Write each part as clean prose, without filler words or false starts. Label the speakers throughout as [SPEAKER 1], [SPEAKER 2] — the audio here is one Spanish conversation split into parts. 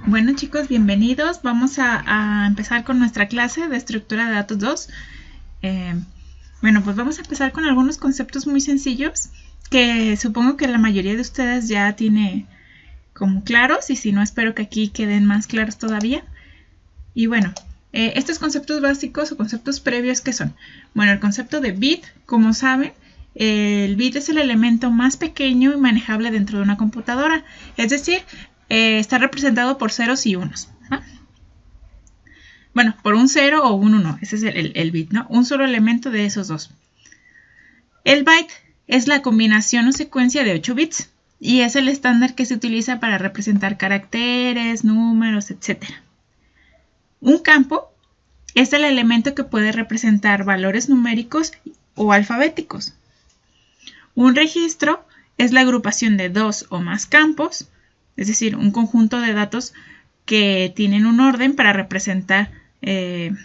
[SPEAKER 1] Bueno chicos, bienvenidos. Vamos a empezar con nuestra clase de estructura de datos 2. Pues vamos a empezar con algunos conceptos muy sencillos que supongo que la mayoría de ustedes ya tiene como claros, y si no, espero que aquí queden más claros todavía. Y bueno, estos conceptos básicos o conceptos previos, ¿qué son? Bueno, el concepto de bit, como saben, el bit es el elemento más pequeño y manejable dentro de una computadora, es decir, está representado por ceros y unos, ¿no? Bueno, por un 0 o un 1, ese es el bit, ¿no? Un solo elemento de esos dos. El byte es la combinación o secuencia de 8 bits y es el estándar que se utiliza para representar caracteres, números, etc. Un campo es el elemento que puede representar valores numéricos o alfabéticos. Un registro es la agrupación de dos o más campos, es decir, un conjunto de datos que tienen un orden para representar de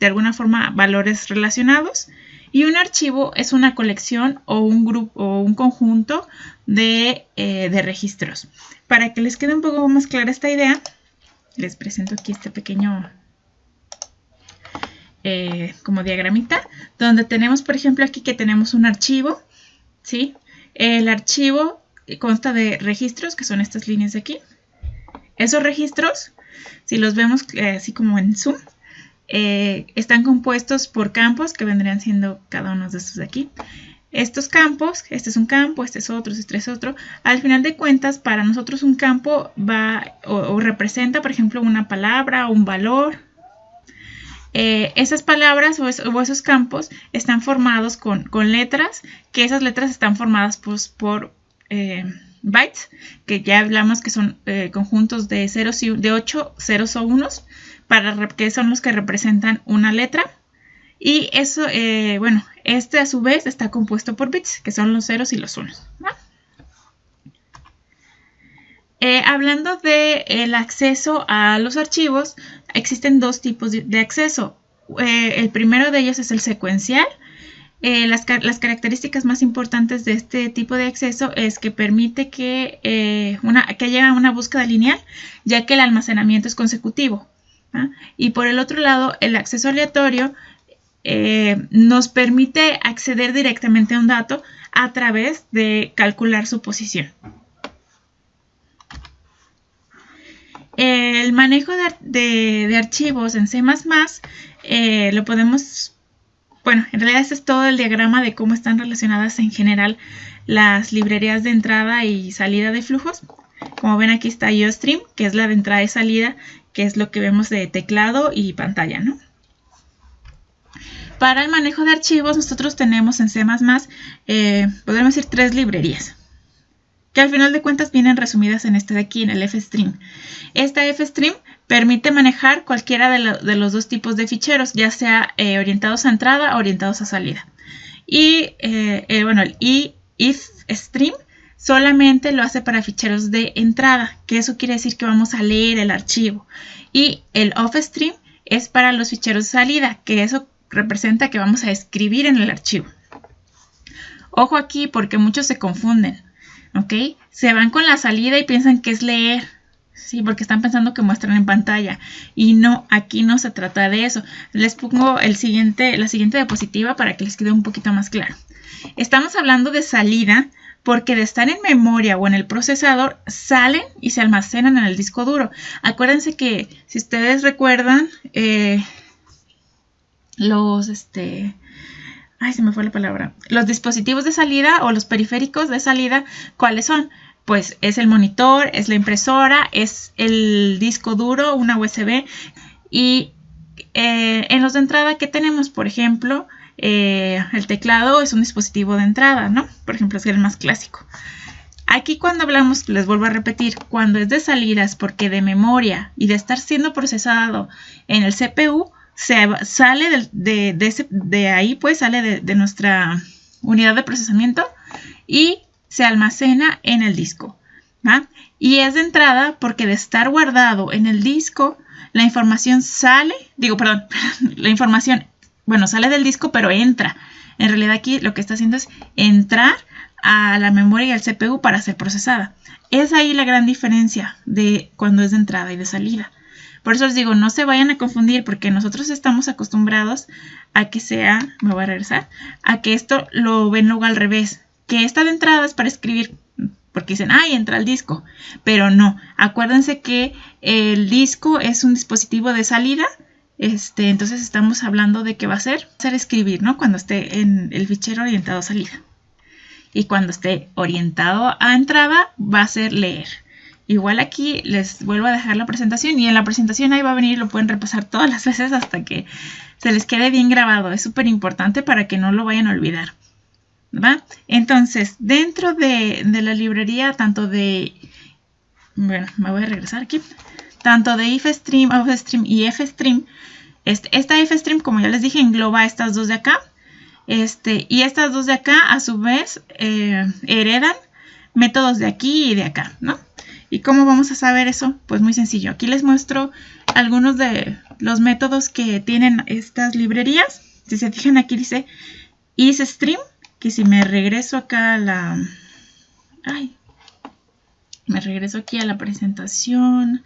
[SPEAKER 1] alguna forma valores relacionados. Y un archivo es una colección o un grupo o un conjunto de registros. Para que les quede un poco más clara esta idea, les presento aquí este pequeño como diagramita, donde tenemos, por ejemplo, aquí que tenemos un archivo, ¿sí? El archivo consta de registros, que son estas líneas de aquí. Esos registros, si los vemos así como en zoom, están compuestos por campos que vendrían siendo cada uno de estos de aquí. Estos campos, este es un campo, este es otro, este es otro. Al final de cuentas, para nosotros un campo va o representa, por ejemplo, una palabra o un valor. Esas palabras o esos campos están formados con letras, que esas letras están formadas por bytes, que ya hablamos que son conjuntos de 8 ceros o unos, que son los que representan una letra. Y eso, este a su vez está compuesto por bits, que son los ceros y los unos, ¿no? Hablando del acceso a los archivos, existen dos tipos de acceso. El primero de ellos es el secuencial. Las características más importantes de este tipo de acceso es que permite que haya una búsqueda lineal, ya que el almacenamiento es consecutivo, ¿no? Y por el otro lado, el acceso aleatorio nos permite acceder directamente a un dato a través de calcular su posición. El manejo de archivos en C++ lo podemos... Bueno, en realidad este es todo el diagrama de cómo están relacionadas en general las librerías de entrada y salida de flujos. Como ven, aquí está IOStream, que es la de entrada y salida, que es lo que vemos de teclado y pantalla, ¿no? Para el manejo de archivos, nosotros tenemos en C++, podríamos decir 3 librerías, que al final de cuentas vienen resumidas en este de aquí, en el FStream. Esta FStream permite manejar cualquiera de los dos tipos de ficheros, ya sea orientados a entrada o orientados a salida. Y el ifstream solamente lo hace para ficheros de entrada, que eso quiere decir que vamos a leer el archivo. Y el offstream es para los ficheros de salida, que eso representa que vamos a escribir en el archivo. Ojo aquí porque muchos se confunden, ¿ok? Se van con la salida y piensan que es leer, sí, porque están pensando que muestran en pantalla. Y no, aquí no se trata de eso. Les pongo la siguiente diapositiva para que les quede un poquito más claro. Estamos hablando de salida porque de estar en memoria o en el procesador salen y se almacenan en el disco duro. Acuérdense que, si ustedes recuerdan, se me fue la palabra. Los dispositivos de salida o los periféricos de salida, ¿cuáles son? Pues es el monitor, es la impresora, es el disco duro, una USB. Y en los de entrada, ¿qué tenemos? Por ejemplo, el teclado es un dispositivo de entrada, ¿no? Por ejemplo, es el más clásico. Aquí cuando hablamos, les vuelvo a repetir, cuando es de salidas, porque de memoria y de estar siendo procesado en el CPU, sale de ahí, pues sale de nuestra unidad de procesamiento y se almacena en el disco, ¿va? Y es de entrada porque de estar guardado en el disco, la información sale, la información, sale del disco, pero entra. En realidad aquí lo que está haciendo es entrar a la memoria y al CPU para ser procesada. Es ahí la gran diferencia de cuando es de entrada y de salida. Por eso les digo, no se vayan a confundir, porque nosotros estamos acostumbrados a que sea, me voy a regresar, a que esto lo ven luego al revés, que esta de entrada es para escribir, porque dicen, ¡ay, entra el disco! Pero no, acuérdense que el disco es un dispositivo de salida, entonces estamos hablando de que va a ser escribir, ¿no? Cuando esté en el fichero orientado a salida. Y cuando esté orientado a entrada, va a ser leer. Igual aquí les vuelvo a dejar la presentación, y en la presentación ahí va a venir, lo pueden repasar todas las veces hasta que se les quede bien grabado. Es súper importante para que no lo vayan a olvidar, ¿va? Entonces, dentro de la librería, tanto de, bueno, me voy a regresar aquí, tanto de IFStream, OffStream y FStream, esta FStream, como ya les dije, engloba estas dos de acá, y estas dos de acá, a su vez, heredan métodos de aquí y de acá, ¿no? ¿Y cómo vamos a saber eso? Pues muy sencillo. Aquí les muestro algunos de los métodos que tienen estas librerías. Si se fijan, aquí dice ISStream, que si me regreso acá a la... me regreso aquí a la presentación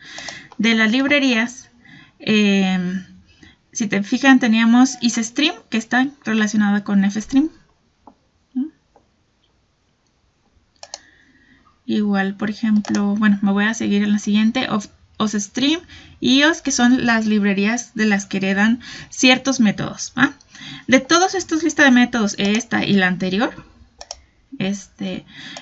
[SPEAKER 1] de las librerías. Si te fijan, teníamos ISStream, que está relacionada con FStream. Igual, por ejemplo, bueno, me voy a seguir en la siguiente, OSStream y IOS, que son las librerías de las que heredan ciertos métodos, ¿va? De todos estos listas de métodos, esta y la anterior,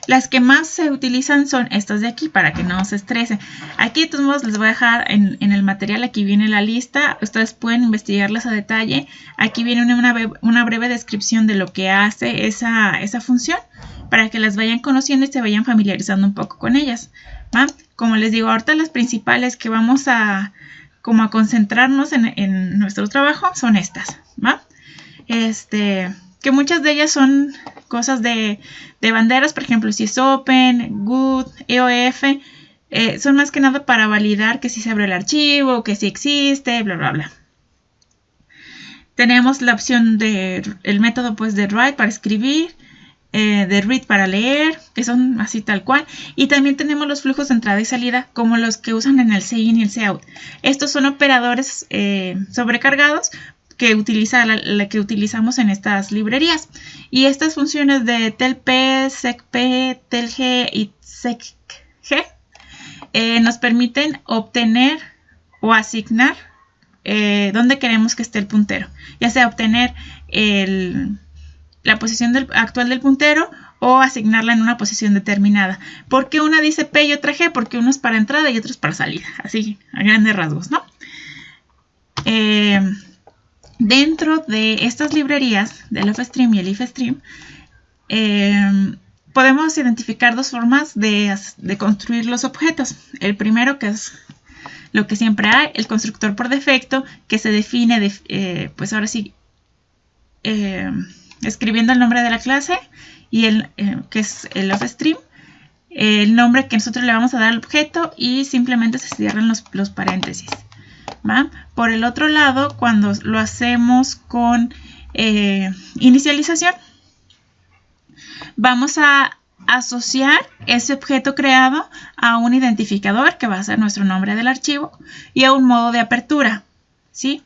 [SPEAKER 1] las que más se utilizan son estas de aquí, para que no se estresen. Aquí de todos modos les voy a dejar en el material, aquí viene la lista, ustedes pueden investigarlas a detalle. Aquí viene una breve descripción de lo que hace esa función, para que las vayan conociendo y se vayan familiarizando un poco con ellas, ¿va? Como les digo, ahorita las principales que vamos a concentrarnos en nuestro trabajo son estas, ¿va? Que muchas de ellas son cosas de banderas, por ejemplo, si es Open, Good, EOF, son más que nada para validar que si se abre el archivo, que si existe, bla, bla, bla. Tenemos la opción el método pues de write para escribir, de read para leer, que son así tal cual. Y también tenemos los flujos de entrada y salida, como los que usan en el CIN y el COUT. Estos son operadores sobrecargados que utilizamos en estas librerías. Y estas funciones de telp, secp, telg y secg nos permiten obtener o asignar dónde queremos que esté el puntero. Ya sea obtener la posición actual del puntero o asignarla en una posición determinada. ¿Por qué una dice P y otra G? Porque uno es para entrada y otro es para salida. Así, a grandes rasgos, ¿no? Dentro de estas librerías del OffStream y el IFStream, podemos identificar dos formas de construir los objetos. El primero, que es lo que siempre hay, el constructor por defecto, que se define, pues ahora sí, escribiendo el nombre de la clase y que es el OffStream, el nombre que nosotros le vamos a dar al objeto, y simplemente se cierran los paréntesis, ¿va? Por el otro lado, cuando lo hacemos con inicialización, vamos a asociar ese objeto creado a un identificador, que va a ser nuestro nombre del archivo, y a un modo de apertura, ¿sí?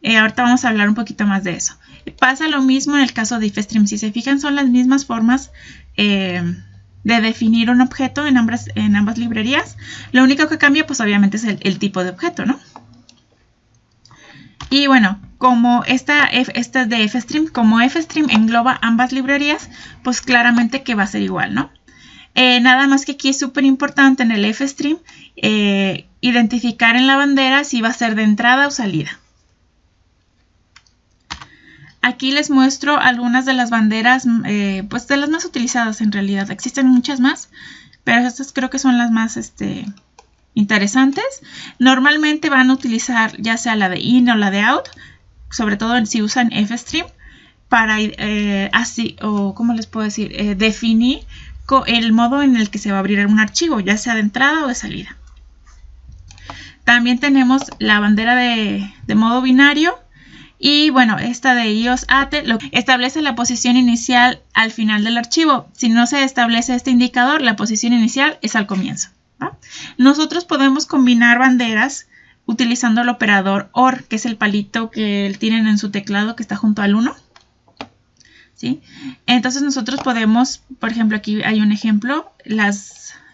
[SPEAKER 1] Ahorita vamos a hablar un poquito más de eso. Pasa lo mismo en el caso de IFStream. Si se fijan, son las mismas formas de definir un objeto en ambas librerías. Lo único que cambia, pues obviamente, es el tipo de objeto, ¿no? Y bueno, como esta es de IFStream, como IFStream engloba ambas librerías, pues claramente que va a ser igual, ¿no? Nada más que aquí es súper importante en el IFStream identificar en la bandera si va a ser de entrada o salida. Aquí les muestro algunas de las banderas, pues de las más utilizadas en realidad. Existen muchas más, pero estas creo que son las más interesantes. Normalmente van a utilizar ya sea la de in o la de out, sobre todo si usan IFStream, para así, o ¿cómo les puedo decir? Definir el modo en el que se va a abrir un archivo, ya sea de entrada o de salida. También tenemos la bandera de modo binario Y bueno, esta de iOS-AT establece la posición inicial al final del archivo. Si no se establece este indicador, la posición inicial es al comienzo, ¿va? Nosotros podemos combinar banderas utilizando el operador OR, que es el palito que tienen en su teclado que está junto al 1. ¿Sí? Entonces nosotros podemos, por ejemplo, aquí hay un ejemplo.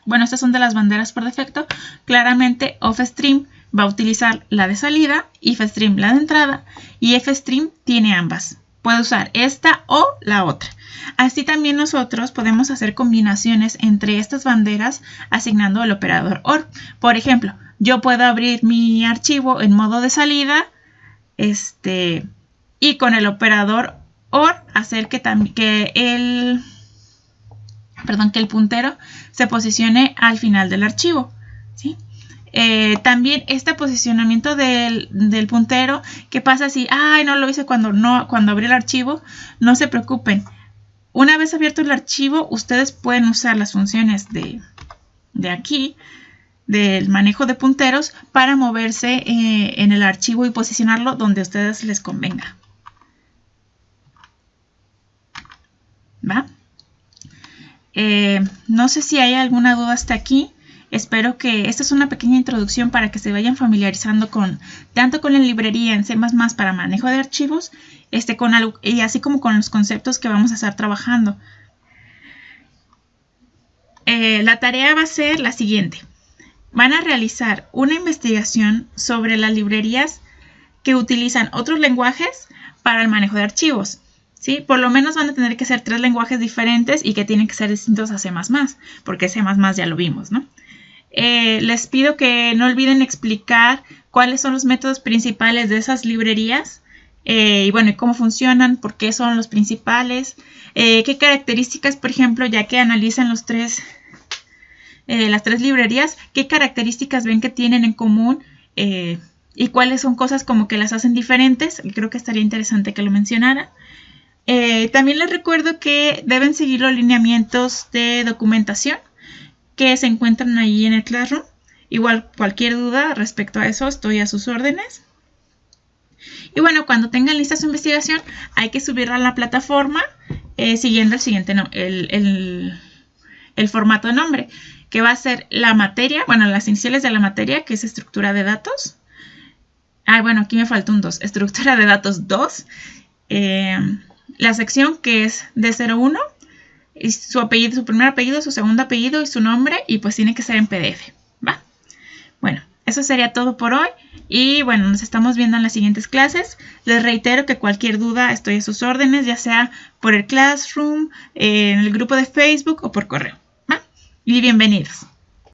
[SPEAKER 1] Bueno, estas son de las banderas por defecto. Claramente OffStream va a utilizar la de salida, IFStream la de entrada y FStream tiene ambas. Puede usar esta o la otra. Así también nosotros podemos hacer combinaciones entre estas banderas asignando el operador OR. Por ejemplo, yo puedo abrir mi archivo en modo de salida y con el operador OR hacer que el puntero se posicione al final del archivo, ¿sí? También este posicionamiento del puntero, ¿qué pasa si no lo hice cuando abrí el archivo? No se preocupen. Una vez abierto el archivo, ustedes pueden usar las funciones de aquí, del manejo de punteros, para moverse en el archivo y posicionarlo donde a ustedes les convenga. ¿Va? No sé si hay alguna duda hasta aquí. Espero que esta es una pequeña introducción para que se vayan familiarizando tanto con la librería en C++ para manejo de archivos, y así como con los conceptos que vamos a estar trabajando. La tarea va a ser la siguiente. Van a realizar una investigación sobre las librerías que utilizan otros lenguajes para el manejo de archivos. ¿Sí? Por lo menos van a tener que ser 3 lenguajes diferentes y que tienen que ser distintos a C++, porque C++ ya lo vimos, ¿no? Les pido que no olviden explicar cuáles son los métodos principales de esas librerías y bueno, y cómo funcionan, por qué son los principales, qué características, por ejemplo, ya que analizan las tres librerías, qué características ven que tienen en común y cuáles son cosas como que las hacen diferentes. Creo que estaría interesante que lo mencionaran. También les recuerdo que deben seguir los lineamientos de documentación que se encuentran ahí en el Classroom. Igual cualquier duda respecto a eso estoy a sus órdenes. Y bueno, cuando tengan lista su investigación hay que subirla a la plataforma siguiendo el formato de nombre, que va a ser la materia, bueno, las iniciales de la materia, que es estructura de datos. Bueno, aquí me falta un 2, estructura de datos 2. La sección que es D01, y su apellido, su primer apellido, su segundo apellido y su nombre, y pues tiene que ser en PDF, ¿va? Bueno, eso sería todo por hoy y bueno, nos estamos viendo en las siguientes clases. Les reitero que cualquier duda estoy a sus órdenes, ya sea por el Classroom, en el grupo de Facebook o por correo, ¿va? Y bienvenidos.